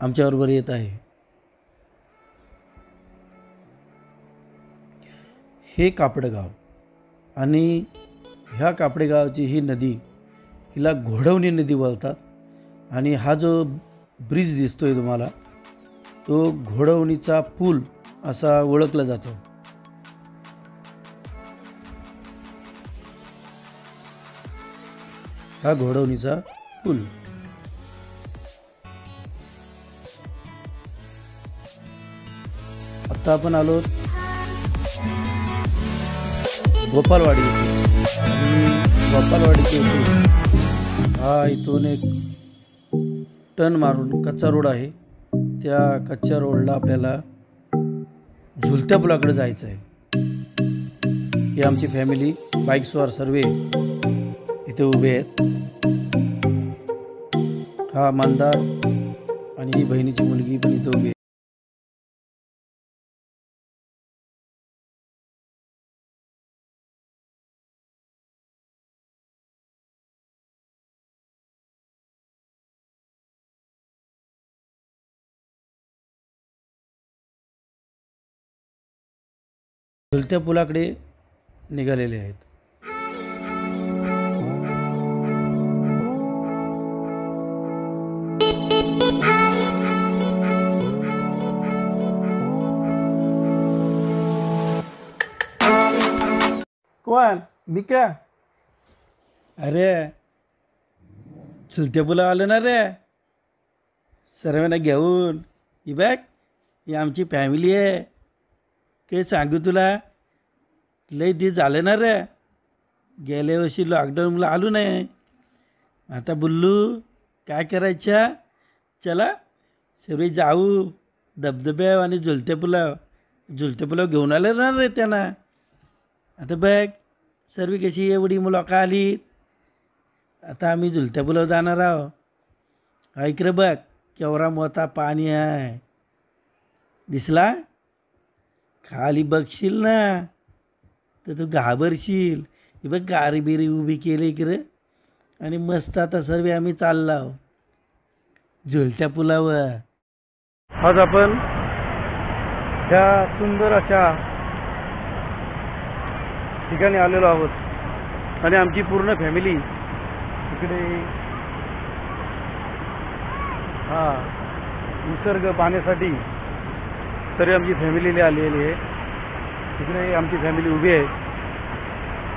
आमच्याबरोबर येत आहे। हे कापडगाव आणि ह्या कापडेगावची ही नदी, हिला घोडवणी नदी बोलतात आणि हा जो ब्रिज दिसतोय तुम्हाला तो घोडवणीचा पूल असा ओळखला जातो। हा घोडवणीचा पूल। आता आपण आलो गोपालवाडी आणि गोपालवाडीचे हा इथून एक टर्न मारून कच्चा रोड आहे। त्या कच्च्या रोडला आपल्याला झुलत्या पुलाकडे जायचं आहे। ही आमची फॅमिली बाईक्सवर सर्व इथे उभे आहेत। हा मंदार आणि ही बहिणीची मुलगी पण इथे उभी आहे। झुलत्या पुलाकडे निघालेले आहेत। कोण? मी का? अरे झुलत्या पुला आलं ना रे, सर्वांना घेऊन। ही बघ, ही आमची फॅमिली आहे। काय सांगू तुला, लय दिवस झाले ना रे, गेल्या वर्षी लॉकडाऊनला आलो नाही। आता बोललो काय करायच्या, चला सर्व जाऊ धबधब्या आणि झुलत्या पुलाव घेऊन आले ना रे त्यांना। आता बघ सर्व कशी एवढी मुलं आली, आता आम्ही झुलत्या पुलाव जाणार आहोत। ऐक रे बघ, केवढा मोठा पाणी आहे, दिसला? खाली बघशील ना तर तू घाबरशील। ही बघ गारी बिरी उभी केली इकडे आणि मस्त आता सर्व आम्ही चाललो झुलत्या पुलावर। आज आपण ह्या सुंदर अशा ठिकाणी आलेलो आहोत आणि आमची पूर्ण फॅमिली इकडे निसर्ग पाहण्यासाठी तरी आमची फॅमिलीला आलेली आहे। तिकडे आमची फॅमिली उभी आहे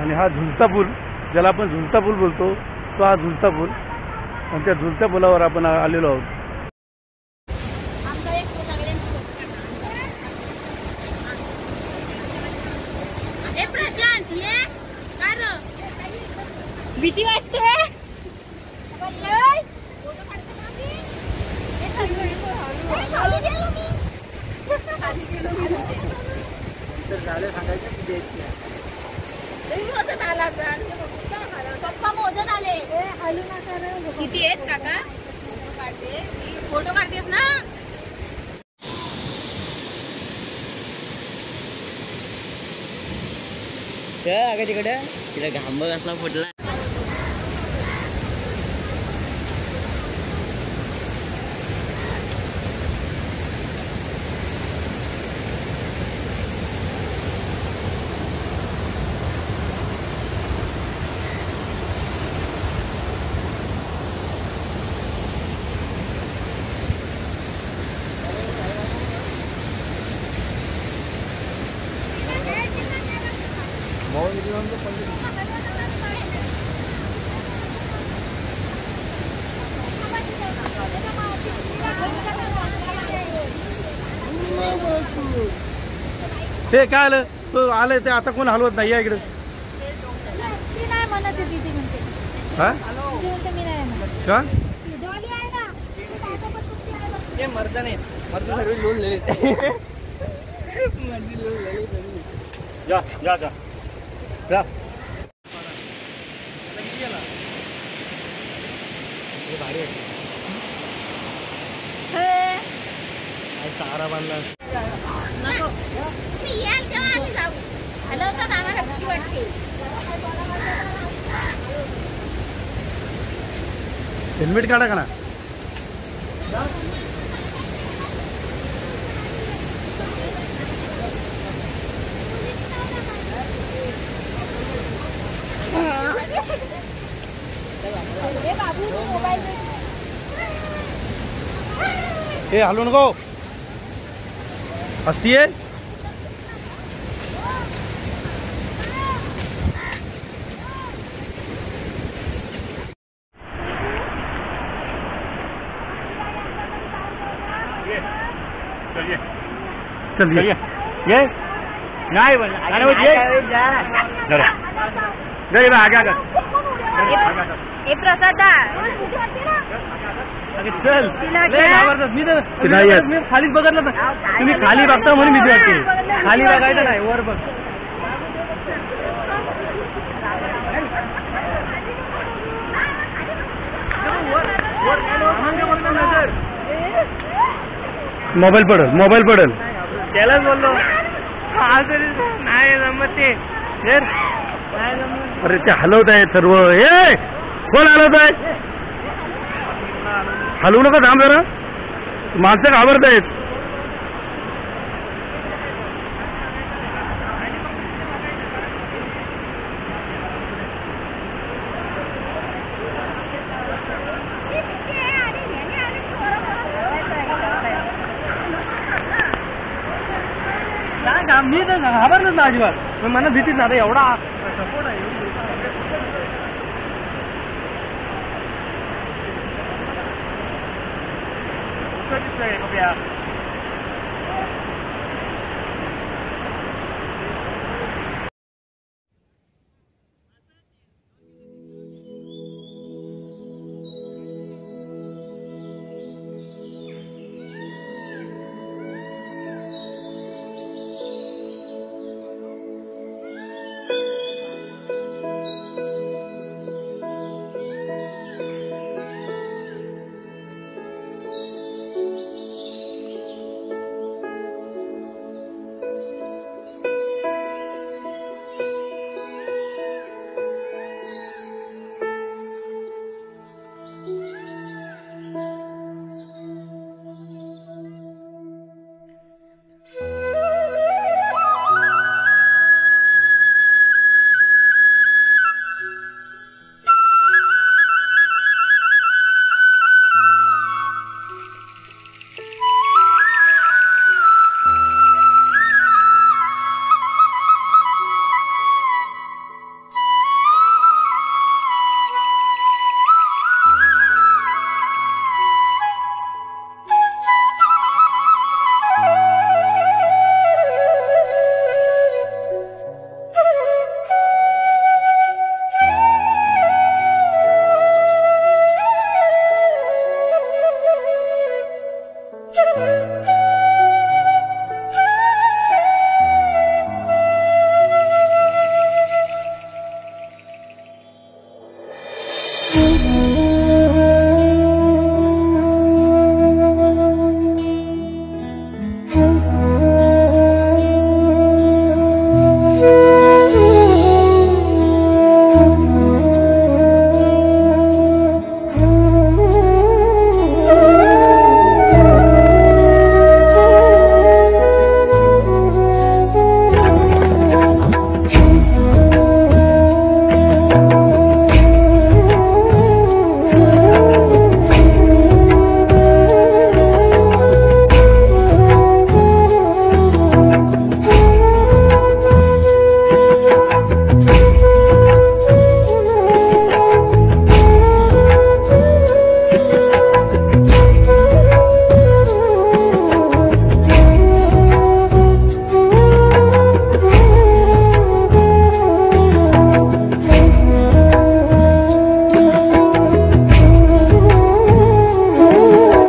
आणि हा झुलता पूल, ज्याला आपण झुलता पूल बोलतो, तो हा झुलता पूल आणि त्या झुलत्या पुलावर आपण आलेलो आहोत। भीती वाटते पप्पा मोदत आले। किती आहेत काका? फोटो काढतेस ना? अगं तिकडे तिला घांब कसला फुटला। ते काय आलं, तो आलंय ते आता कोण हलवत नाही। या इकडे का मर्दाने सर्व लोन ले जा जा जा जा भारी चारा बांधला हेल्मेट काढा का ना? हे हलू नको हसतीये चल ये नहीं हे प्रसाद चल मी खालीच बघितलं तुम्ही खाली बघता म्हणून भीती वाटते खाली बघायचं नाही वर बघ मोबाईल पडल त्यालाच बोललो नाही जमत ते अरे ते हलवत आहे सर्व हे कोण हलवत आहे हलवू नका थांब जरा माणसं घाबरत आहेत मी तर घाबरलोच ना अजिबात मला भीतीच ना एवढा सपोर्ट आहे